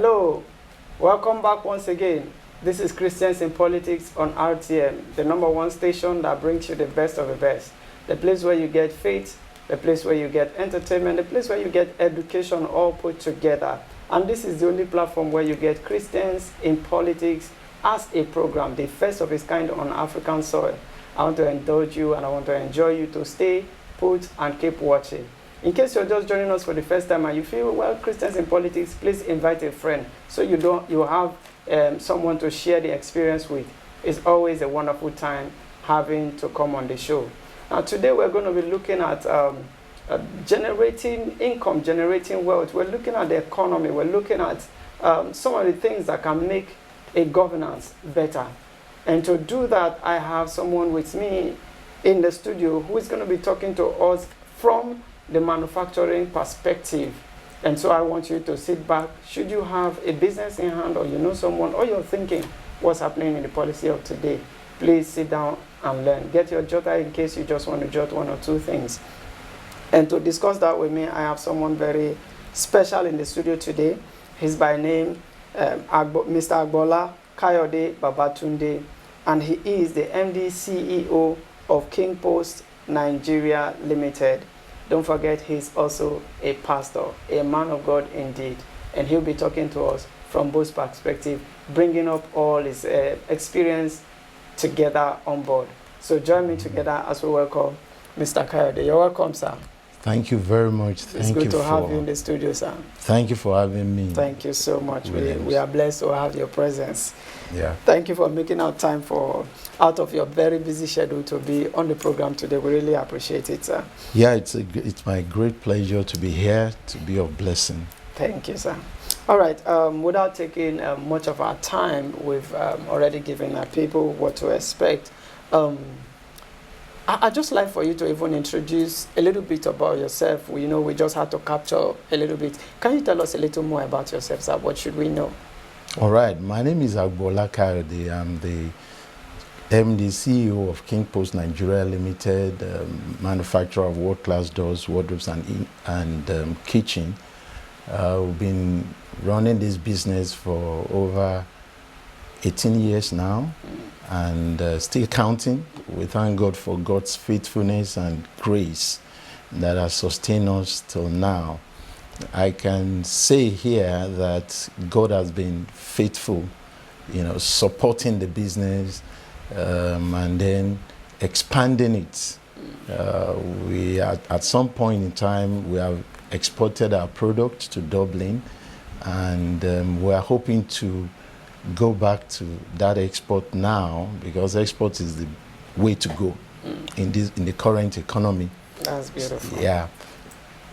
Hello, welcome back once again. This is Christians in Politics on RTM, the #1 station that brings you the best of the best. The place where you get faith, the place where you get entertainment, the place where you get education all put together. And this is the only platform where you get Christians in Politics as a program, the first of its kind on African soil. I want to indulge you and I want to enjoy you to stay put and keep watching. In case you're just joining us for the first time and you feel, well, Christians in Politics, please invite a friend so you have someone to share the experience with. It's always a wonderful time having to come on the show. Now, today we're going to be looking at generating income, generating wealth. We're looking at the economy. We're looking at some of the things that can make a governance better. And to do that, I have someone with me in the studio who is going to be talking to us from the manufacturing perspective. And so I want you to sit back. Should you have a business in hand, or you know someone, or you're thinking what's happening in the policy of today, please sit down and learn. Get your jotter in case you just want to jot one or two things. And to discuss that with me, I have someone very special in the studio today. He's by name Mr. Agboola Kayode Babatunde, and he is the MD CEO of King Post Nigeria Limited. Don't forget, he's also a pastor, a man of God indeed. And he'll be talking to us from both perspectives, bringing up all his experience together on board. So join me together as we welcome Mr. Kayode. You're welcome, sir. Thank you very much. It's good to have you in the studio, sir. Thank you for having me. Thank you so much. We are blessed to have your presence. Yeah. Thank you for making out time out of your very busy schedule to be on the program today. We really appreciate it, sir. Yeah, it's my great pleasure to be here, to be of blessing. Thank you, sir. All right. Without taking much of our time, we've already given our people what to expect. I'd just like for you to even introduce a little bit about yourself. We just had to capture a little bit. Can you tell us a little more about yourself, sir? What should we know? All right. My name is Agboola Kayode. I'm the MD CEO of King Post Nigeria Limited, manufacturer of world-class doors, wardrobes, and kitchen. We've been running this business for over 18 years now, and still counting. We thank God for God's faithfulness and grace that has sustained us till now. I can say here that God has been faithful, supporting the business and then expanding it. We at some point in time, we have exported our product to Dublin, and we are hoping to go back to that export now, because export is the way to go in the current economy. That's beautiful. Yeah.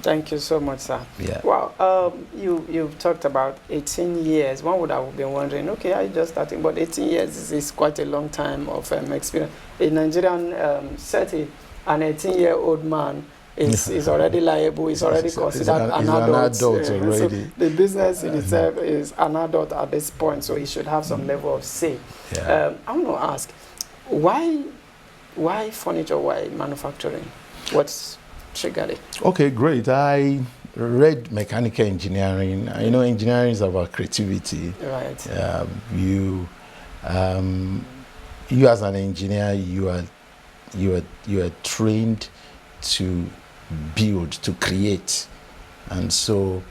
Thank you so much, sir. Yeah. Wow. You've talked about 18 years. One would have been wondering, okay, are you just starting? But 18 years is quite a long time of experience. In Nigerian setting, an 18-year-old man is already liable, is already considered an adult. Already. So the business in itself is an adult at this point, so he should have some level of say. Yeah. I want to ask, why furniture? Why manufacturing? What's triggered it? Okay, great. I read mechanical engineering. Engineering is about creativity. Right. You as an engineer, you are trained to build, to create. And so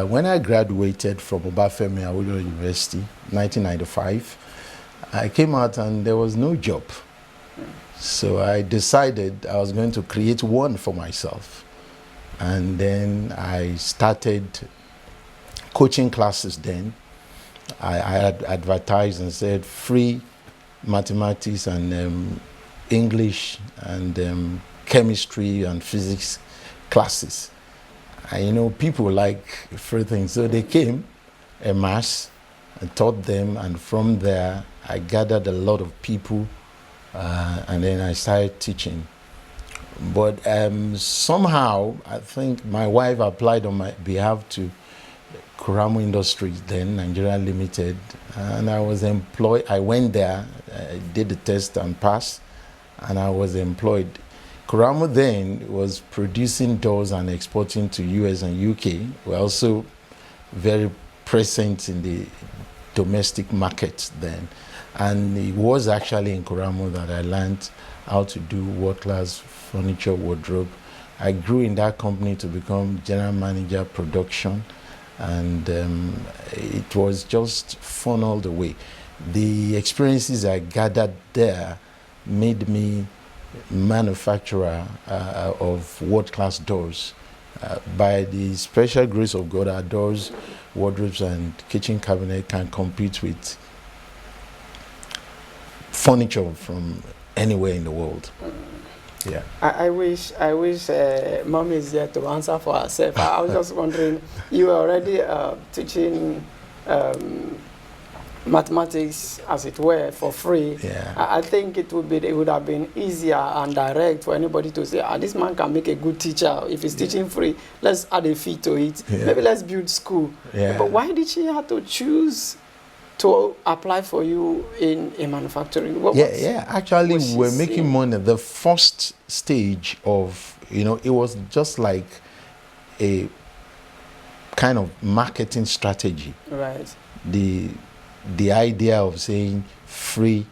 when I graduated from Obafemi Awolowo University, 1995, I came out and there was no job. So I decided I was going to create one for myself. And then I started coaching classes then. I had advertised and said free mathematics and English and chemistry and physics classes. And people like free things. So they came en masse and taught them, and from there I gathered a lot of people, and then I started teaching. But somehow I think my wife applied on my behalf to Kuramu Industries, then Nigeria Limited, and I was employed. I went there, I did the test and passed, and I was employed. Kuramu then was producing doors and exporting to US and UK. We're also very present in the domestic market then. And it was actually in Koramo that I learned how to do world-class furniture wardrobe. I grew in that company to become general manager production, and it was just fun all the way. The experiences I gathered there made me manufacturer of world-class doors. By the special grace of God, our doors, wardrobes, and kitchen cabinet can compete with furniture from anywhere in the world. Yeah. I wish Mom is here to answer for herself. I was just wondering, you were already teaching mathematics, as it were, for free. Yeah. I think it would have been easier and direct for anybody to say, this man can make a good teacher. If he's teaching free, let's add a fee to it. Yeah. Maybe let's build school. Yeah. But why did she have to choose to apply for you in manufacturing? Actually, we're making money. The first stage of, it was just like a kind of marketing strategy. Right. The idea of saying free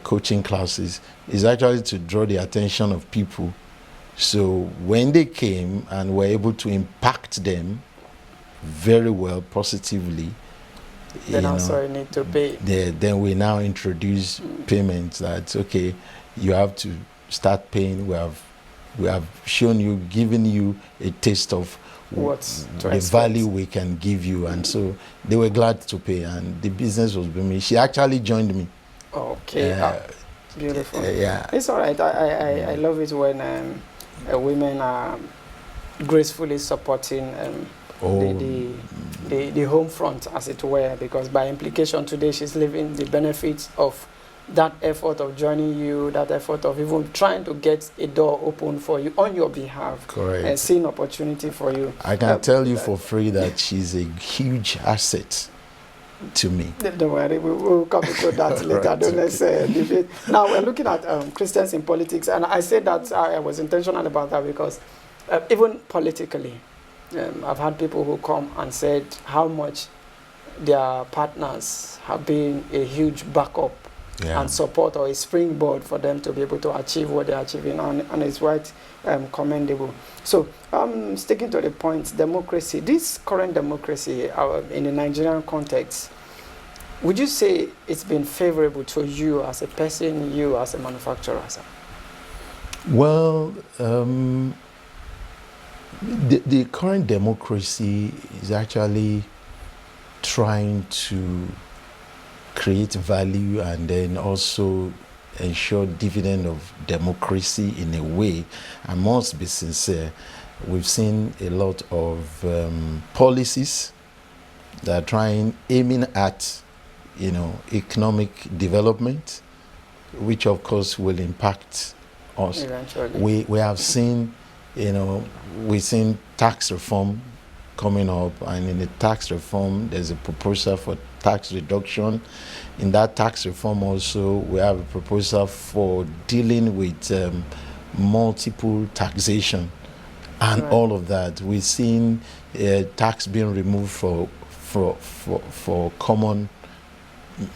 coaching classes is actually to draw the attention of people. So when they came and were able to impact them very well, positively, then also you need to pay. Then we now introduce payments that, okay, you have to start paying. We have shown you, given you a taste of the value we can give you, and so they were glad to pay, and the business was booming. She actually joined me. Okay, beautiful. Yeah, it's all right. I love it when women are gracefully supporting the home front, as it were, because by implication today she's living the benefits of that effort of joining you, that effort of even trying to get a door open for you on your behalf. Correct. And seeing opportunity for you. I can tell you for free that she's a huge asset to me. Don't worry, we'll come to that later. Right. Don't let's debate. Now we're looking at Christians in politics, and I said that I was intentional about that because even politically, I've had people who come and said how much their partners have been a huge backup and support, or a springboard for them to be able to achieve what they're achieving, and it's quite commendable. So, sticking to the point, democracy, this current democracy in the Nigerian context, would you say it's been favorable to you as a person, you as a manufacturer, sir? Well, the current democracy is actually trying to create value and then also ensure dividend of democracy in a way. I must be sincere. We've seen a lot of policies that are aiming at, economic development, which of course will impact us. Eventually. We have seen, we've seen tax reform coming up, and in the tax reform there's a proposal for tax reduction. In that tax reform also we have a proposal for dealing with multiple taxation and all of that. We've seen tax being removed for common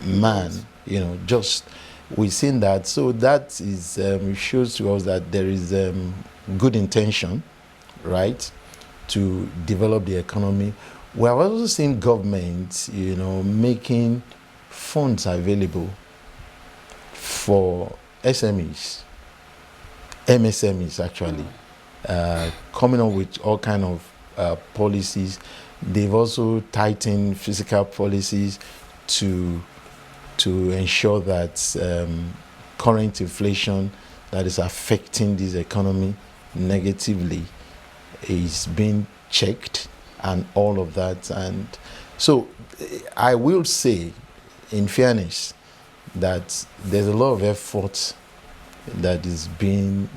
man, we've seen that. So that is shows to us that there is good intention, right, to develop the economy. We have also seen government, making funds available for SMEs, MSMEs actually, coming up with all kind of policies. They've also tightened fiscal policies to ensure that current inflation that is affecting this economy negatively is being checked and all of that. And so I will say, in fairness, that there's a lot of effort that is being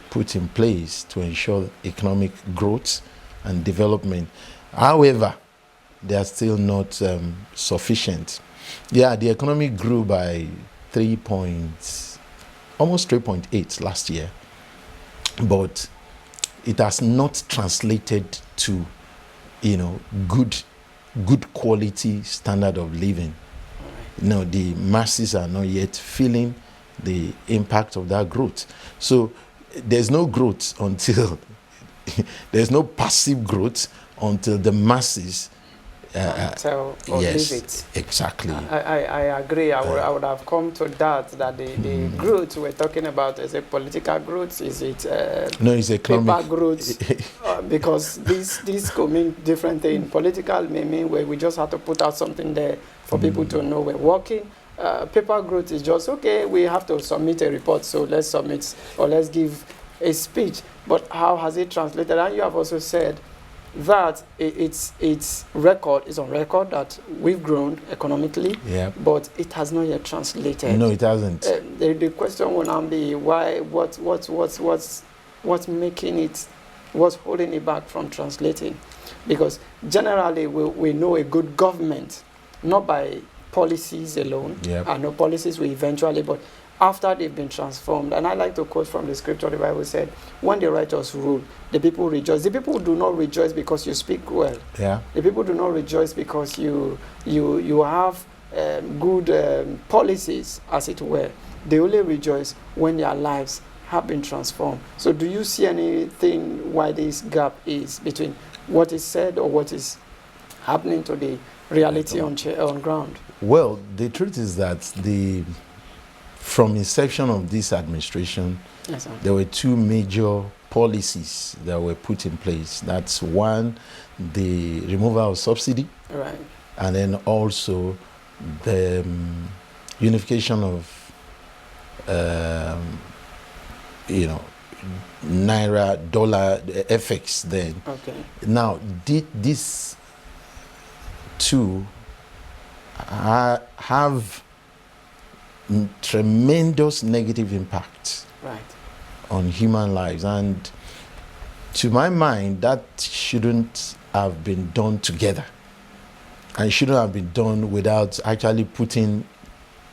put in place to ensure economic growth and development. However, they are still not sufficient. Yeah, the economy grew by almost 3.8 last year, but it has not translated to, good good quality standard of living. No, the masses are not yet feeling the impact of that growth. So there's no growth until there's no passive growth until the masses Tell or yes, leave it. exactly. I agree. I would have come to that the growth we're talking about, is it political growth? Is it no, it's economic paper growth? Because this could mean different things. Political may mean where we just have to put out something there for people to know we're working. Paper growth is just, okay, we have to submit a report, so let's submit or let's give a speech. But how has it translated? And you have also said that it's record is on record that we've grown economically, yeah, but it has not yet translated. no, it hasn't. The question will now be why, what's making it, what's holding it back from translating? Because generally we know a good government not by policies alone, Yep. and no policies will eventually, but after they've been transformed. And I like to quote from the scripture. The Bible said, when the righteous rule, the people rejoice. The people do not rejoice because you speak well. Yeah. The people do not rejoice because you have good policies, as it were. They only rejoice when their lives have been transformed. So do you see anything why this gap is between what is said or what is happening to the reality on ground? Well, the truth is that from inception of this administration, Yes, sir. there were two major policies that were put in place. That's one, the removal of subsidy, Right. and then also the unification of, naira, dollar, FX then. Okay. Now, these two have tremendous negative impact Right. on human lives, and to my mind that shouldn't have been done together, and shouldn't have been done without actually putting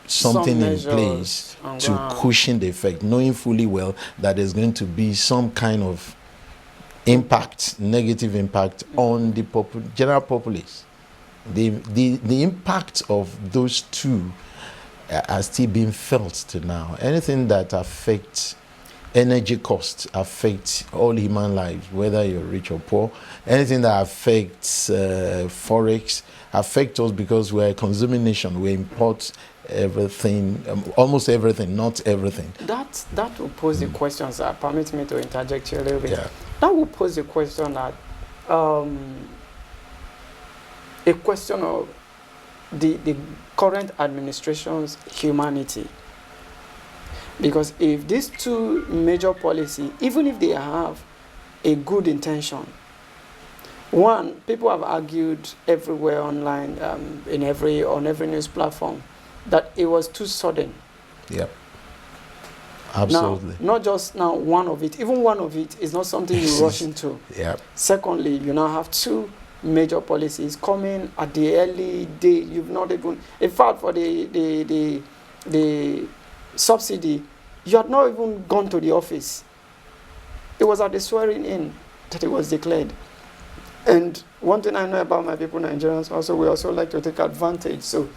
something in place to cushion the effect, knowing fully well that there's going to be some kind of impact, negative impact on the general populace. The impact of those two are still being felt to now. Anything that affects energy costs affects all human lives, whether you're rich or poor. Anything that affects forex affects us, because we're a consuming nation. We import everything, almost everything, not everything. That will pose the question, sir. Permit me to interject you a little bit. Yeah. That will pose the question that a question of the current administration's humanity. Because if these two major policies, even if they have a good intention, one, people have argued everywhere online, on every news platform, that it was too sudden. Yep. Absolutely. Now, not just now one of it, even one of it is not something you rush into. Yeah. Secondly, you now have two major policies coming at the early day. You've not even, in fact, for the subsidy, you had not even gone to the office. It was at the swearing in that it was declared. And one thing I know about my people, Nigerians, also, we also like to take advantage. So,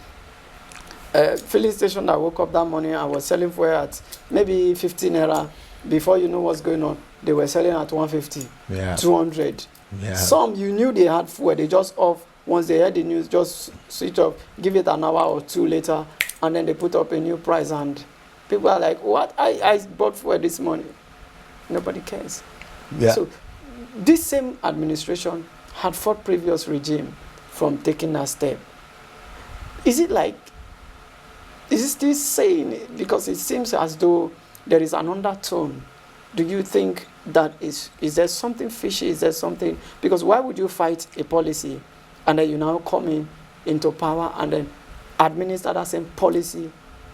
filling station that woke up that morning, I was selling fuel at maybe 15 naira. Before you know what's going on, they were selling at 150, Yeah. 200. Yeah. Some, you knew they had fuel, they just off. Once they heard the news, just switch off, give it an hour or two later, and then they put up a new price, and people are like, what? I bought fuel this morning. Nobody cares. Yeah. So this same administration had fought previous regime from taking that step. Is it still saying it? Because it seems as though there is an undertone. Do you think that is there something fishy? Is there something? Because why would you fight a policy and then you now come into power and then administer that same policy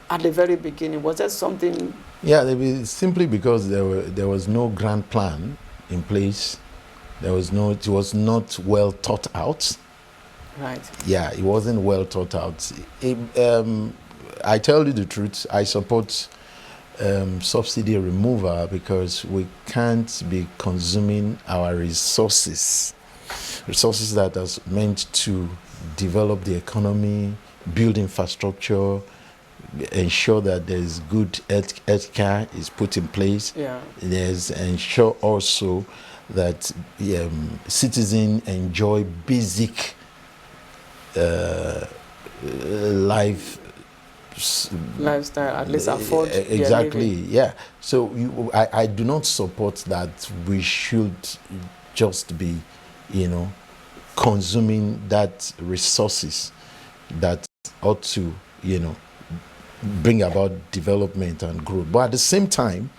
at the very beginning? Was there something? Yeah, simply because there was no grand plan in place. It was not well thought out. Right. Yeah, it wasn't well thought out. I tell you the truth, I support subsidy removal, because we can't be consuming our resources resources that are meant to develop the economy, build infrastructure, ensure that there's good health care is put in place. Yeah. There's ensure also that citizens enjoy basic lifestyle, at least afford their exactly, living. yeah. So I do not support that we should just be, consuming that resources that ought to, bring about development and growth. But at the same time,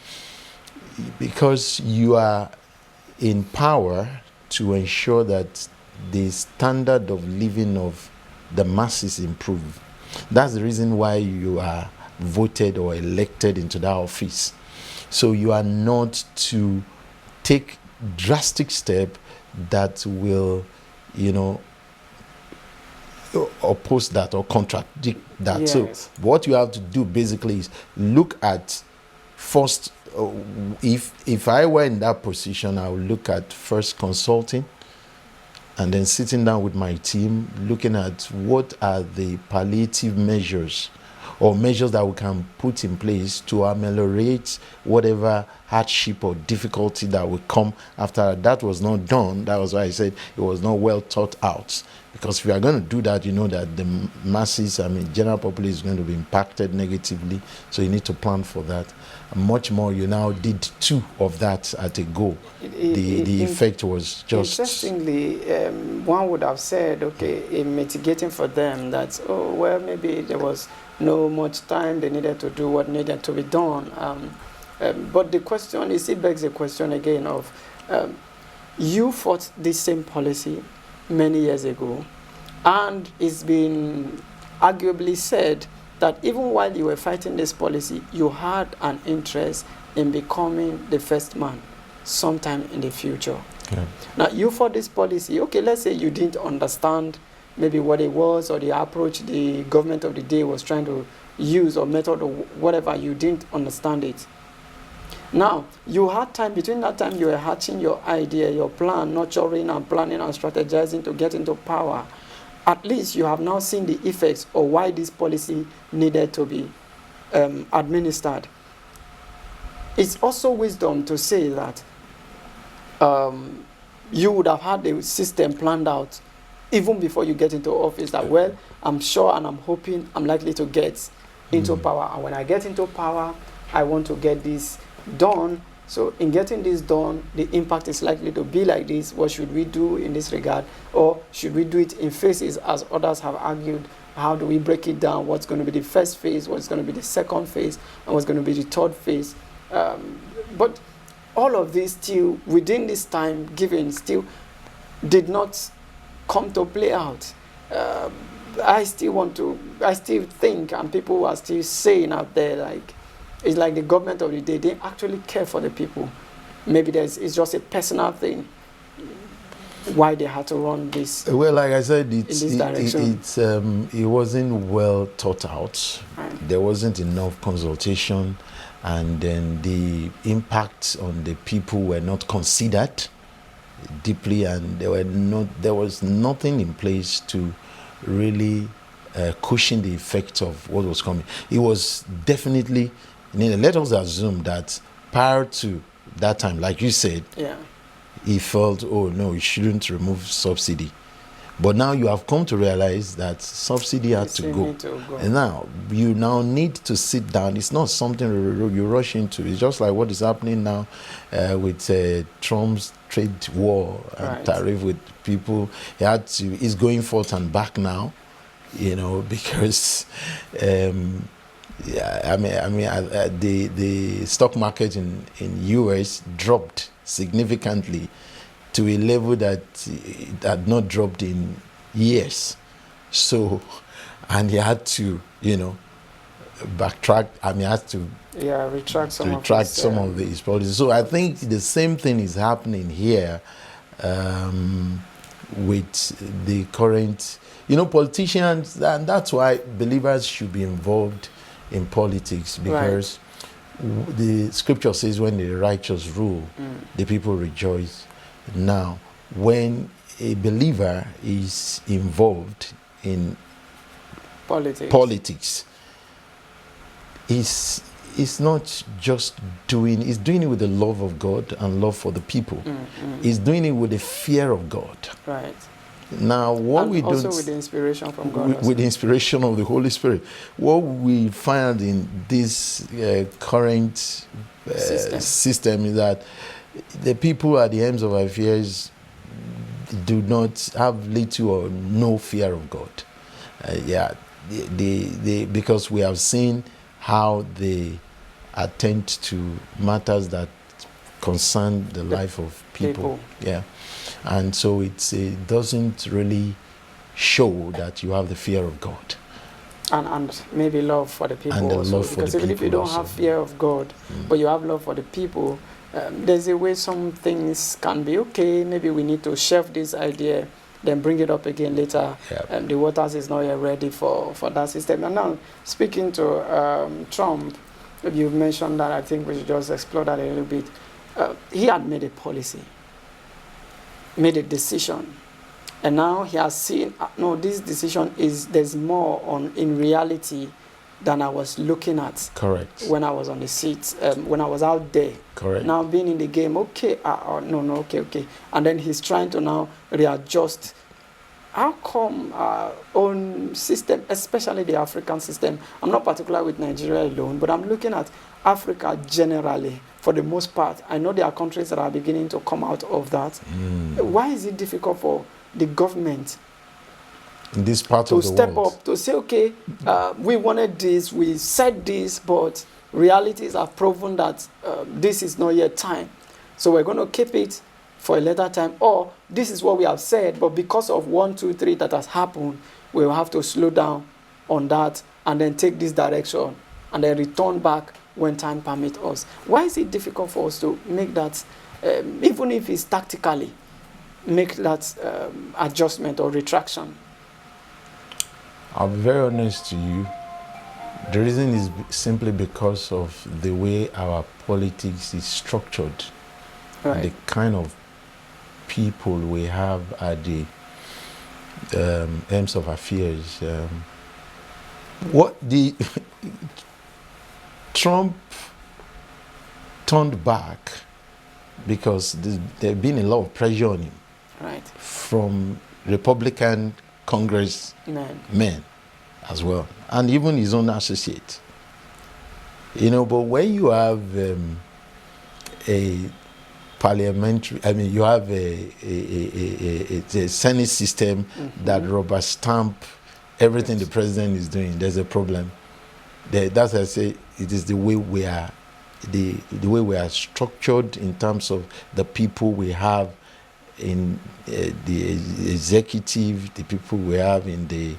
because you are in power to ensure that the standard of living of the masses improve. That's the reason why you are voted or elected into that office. So you are not to take drastic step that will, oppose that or contradict that. Yes. So what you have to do basically is look at first, if I were in that position, I would look at first consulting, and then sitting down with my team, looking at what are the palliative measures or measures that we can put in place to ameliorate whatever hardship or difficulty that will come after that was not done. That was why I said it was not well thought out. Because if you are going to do that, you know that the masses, general population is going to be impacted negatively. So you need to plan for that. And much more, you now did 2 of that at a go. The effect was just... Interestingly, one would have said, okay, in mitigating for them that, oh, well, maybe there was no much time, they needed to do what needed to be done. But the question is, it begs the question again of, you fought this same policy many years ago, and it's been arguably said that even while you were fighting this policy, you had an interest in becoming the first man sometime in the future. Yeah. Now, you fought this policy, okay, let's say you didn't understand maybe what it was or the approach the government of the day was trying to use or method or whatever, you didn't understand it. Now, you had time, between that time you were hatching your idea, your plan, nurturing and planning and strategizing to get into power. At least you have now seen the effects of why this policy needed to be administered. It's also wisdom to say that you would have had the system planned out even before you get into office, that, well, I'm sure and I'm hoping I'm likely to get into power. And when I get into power, I want to get this done. So in getting this done, the impact is likely to be like this. What should we do in this regard? Or should we do it in phases, as others have argued? How do we break it down? What's going to be the first phase? What's going to be the second phase? And what's going to be the third phase? But all of this still, within this time given, still did not come to play out. I still think, and people are still saying out there, like, it's like the government of the day, they actually care for the people. Maybe it's just a personal thing why they had to run this. Well, like I said, it wasn't well thought out. Right. There wasn't enough consultation, and then the impacts on the people were not considered deeply, and there was nothing in place to really cushion the effects of what was coming. It was definitely, let us assume that prior to that time, like you said, he felt, oh no, you shouldn't remove subsidy. But now you have come to realize that subsidy had to go. And now you now need to sit down. It's not something you rush into. It's just like what is happening now with Trump's trade war and tariff with people. He's going forth and back now, because the stock market in US dropped significantly to a level that it had not dropped in years. So, and he had to, backtrack. He had to retract some of his policies. So I think the same thing is happening here with the current, politicians, and that's why believers should be involved in politics, because the scripture says when the righteous rule, the people rejoice. Now, when a believer is involved in politics, is not just doing, he's doing it with the love of God and love for the people. He's doing it with the fear of God. Right. Now, what and we do also with the inspiration from God. With the inspiration of the Holy Spirit. What we find in this current system is that the people at the ends of affairs do not have little or no fear of God. Because we have seen how they attend to matters that concern the life of people. Yeah. And so it doesn't really show that you have the fear of God. And maybe love for the people and also. Because even if you don't have fear of God, but you have love for the people, there's a way some things can be okay. Maybe we need to shelve this idea, then bring it up again later. The waters is not yet ready for that system. And now, speaking to Trump, you've mentioned that. I think we should just explore that a little bit. He had made a policy, made a decision, and now he has seen, no, this decision there's more in reality than I was looking at. Correct. When I was on the seat, when I was out there. Correct. Now being in the game, okay, okay. And then he's trying to now readjust. How come our own system, especially the African system, I'm not particular with Nigeria alone, but I'm looking at Africa generally, for the most part. I know there are countries that are beginning to come out of that. Why is it difficult for the government in this part to of the step world up, to say, okay, we wanted this, we said this, but realities have proven that this is not yet time. So we're going to keep it for a later time, or this is what we have said, but because of 1, 2, 3 that has happened, we will have to slow down on that and then take this direction and then return back when time permits us. Why is it difficult for us to make that, even if it's tactically, make that adjustment or retraction? I'll be very honest to you. The reason is simply because of the way our politics is structured. Right. The kind of people we have at the ends of affairs. Trump turned back because there had been a lot of pressure on him. Right. From Republican congressmen as well, and even his own associates. But when you have a parliamentary, you have a Senate system that rubber stamp everything the president is doing, there's a problem. That's why I say it is the way we are, the way we are structured in terms of the people we have in the executive, the people we have in the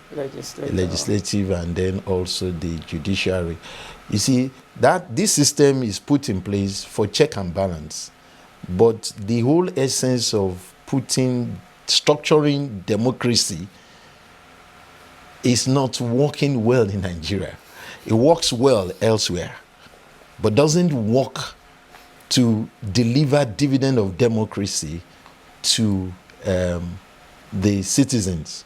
legislative, and then also the judiciary. You see, that this system is put in place for check and balance, but the whole essence of structuring democracy is not working well in Nigeria. It works well elsewhere, but doesn't work to deliver dividend of democracy to the citizens.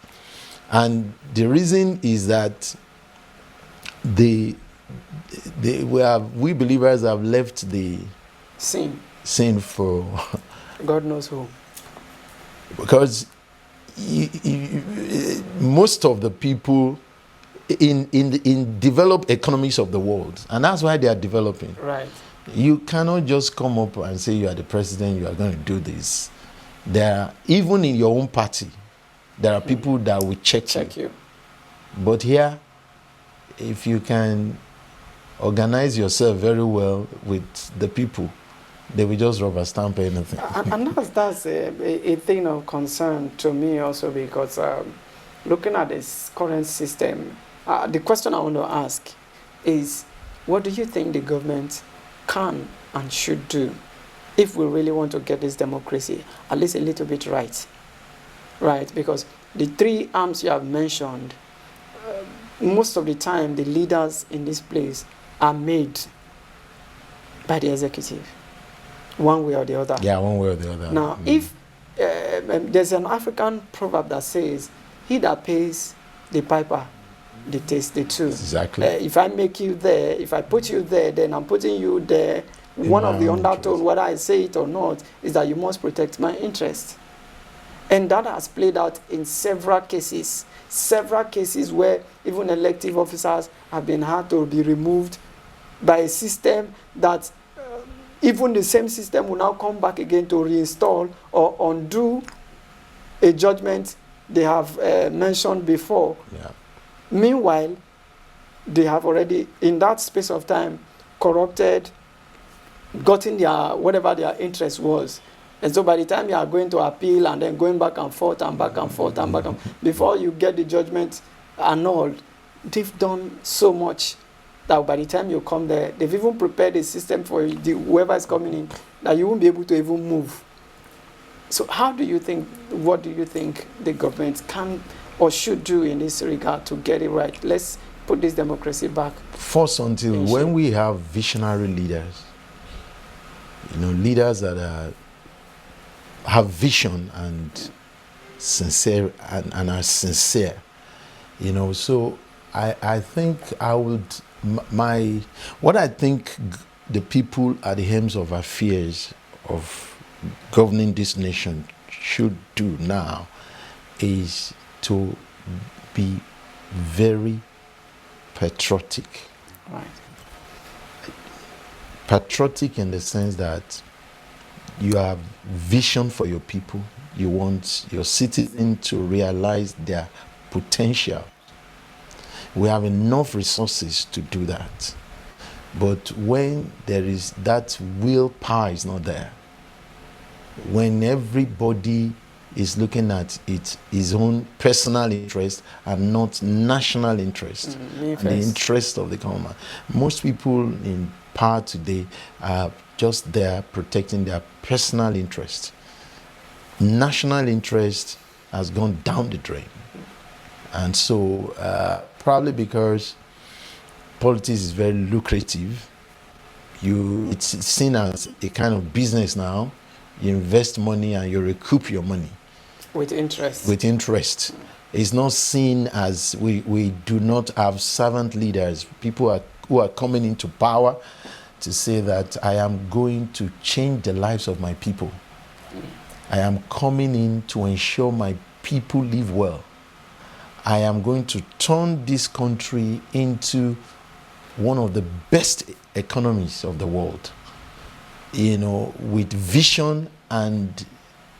And the reason is that we believers have left the scene for God knows who. Because most of the people in developed economies of the world, and that's why they are developing. Right. You cannot just come up and say you are the president, you are going to do this. Even in your own party, there are people that will check you. But here, if you can organize yourself very well with the people, they will just rubber stamp anything. And that's a thing of concern to me also, because looking at this current system, the question I want to ask is, what do you think the government can and should do if we really want to get this democracy at least a little bit right? Right, because the three arms you have mentioned, most of the time the leaders in this place are made by the executive, one way or the other. Yeah, one way or the other. Now, if there's an African proverb that says, he that pays the piper dictates the tune. Exactly. If I make you there, if I put you there, then I'm putting you there. One of the undertones, whether I say it or not, is that you must protect my interest. And that has played out in several cases where even elective officers have been had to be removed by a system that even the same system will now come back again to reinstall or undo a judgment they have mentioned before. Yeah. Meanwhile, they have already, in that space of time, corrupted, gotten their whatever their interest was. And so by the time you are going to appeal and then going back and forth and back and forth and back and before you get the judgment annulled, they've done so much that by the time you come there, they've even prepared a system for whoever is coming in that you won't be able to even move. So what do you think the government can or should do in this regard to get it right? Let's put this democracy back. First, until when we have visionary leaders, leaders that have vision and sincere and are sincere, so I think what I think the people at the helms of affairs of governing this nation should do now is to be very patriotic. Right. Patriotic in the sense that you have vision for your people. You want your citizens to realize their potential. We have enough resources to do that. But when there is that willpower is not there, when everybody is looking at his own personal interest and not national interest, and the interest of the common, most people in power today are just there protecting their personal interest. National interest has gone down the drain. And so probably because politics is very lucrative, it's seen as a kind of business now. You invest money and you recoup your money. With interest. With interest. It's not seen as we do not have servant leaders, people who are coming into power to say that I am going to change the lives of my people. I am coming in to ensure my people live well. I am going to turn this country into one of the best economies of the world, with vision and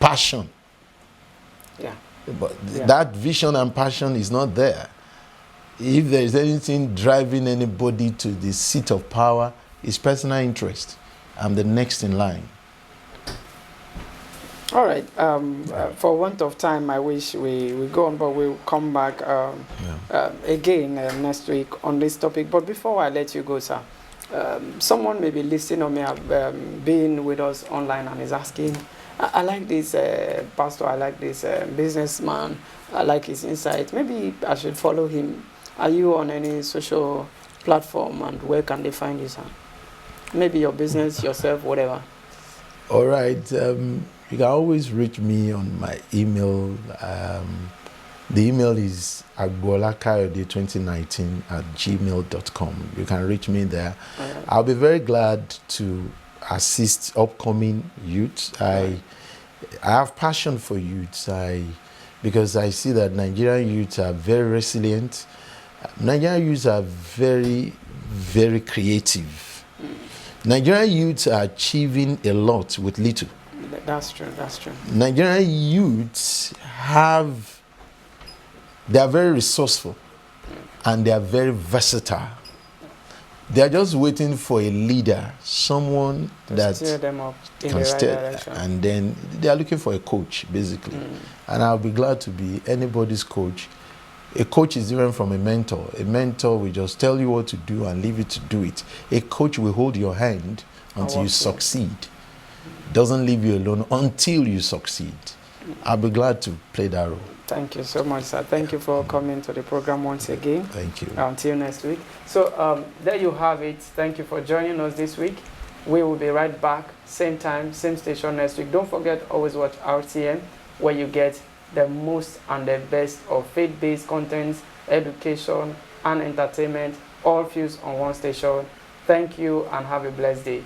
passion. Yeah. But that vision and passion is not there. If there is anything driving anybody to the seat of power, it's personal interest. I'm the next in line. All right. For want of time, I wish we go on, but we'll come back again next week on this topic. But before I let you go, sir, someone may be listening or may have been with us online and is asking, I like this pastor, I like this businessman, I like his insight. Maybe I should follow him. Are you on any social platform, and where can they find you, sir? Maybe your business, yourself, whatever. All right. You can always reach me on my email. The email is agboolakayode2019@gmail.com. You can reach me there. Right. I'll be very glad to assist upcoming youths. I have passion for youths because I see that Nigerian youths are very resilient. Nigerian youths are very, very creative. Nigerian youths are achieving a lot with little. That's true. Nigerian youths they are very resourceful and they are very versatile. They are just waiting for a leader, someone that steer them up in can the right steer, direction. and then they are looking for a coach, basically. And I'll be glad to be anybody's coach. A coach is different from a mentor. A mentor will just tell you what to do and leave you to do it. A coach will hold your hand until you succeed. Doesn't leave you alone until you succeed. I'll be glad to play that role. Thank you so much, sir. Thank you for coming to the program once again. Thank you. Until next week. So there you have it. Thank you for joining us this week. We will be right back, same time, same station next week. Don't forget, always watch RTN where you get the most and the best of faith-based content, education, and entertainment, all fused on one station. Thank you and have a blessed day.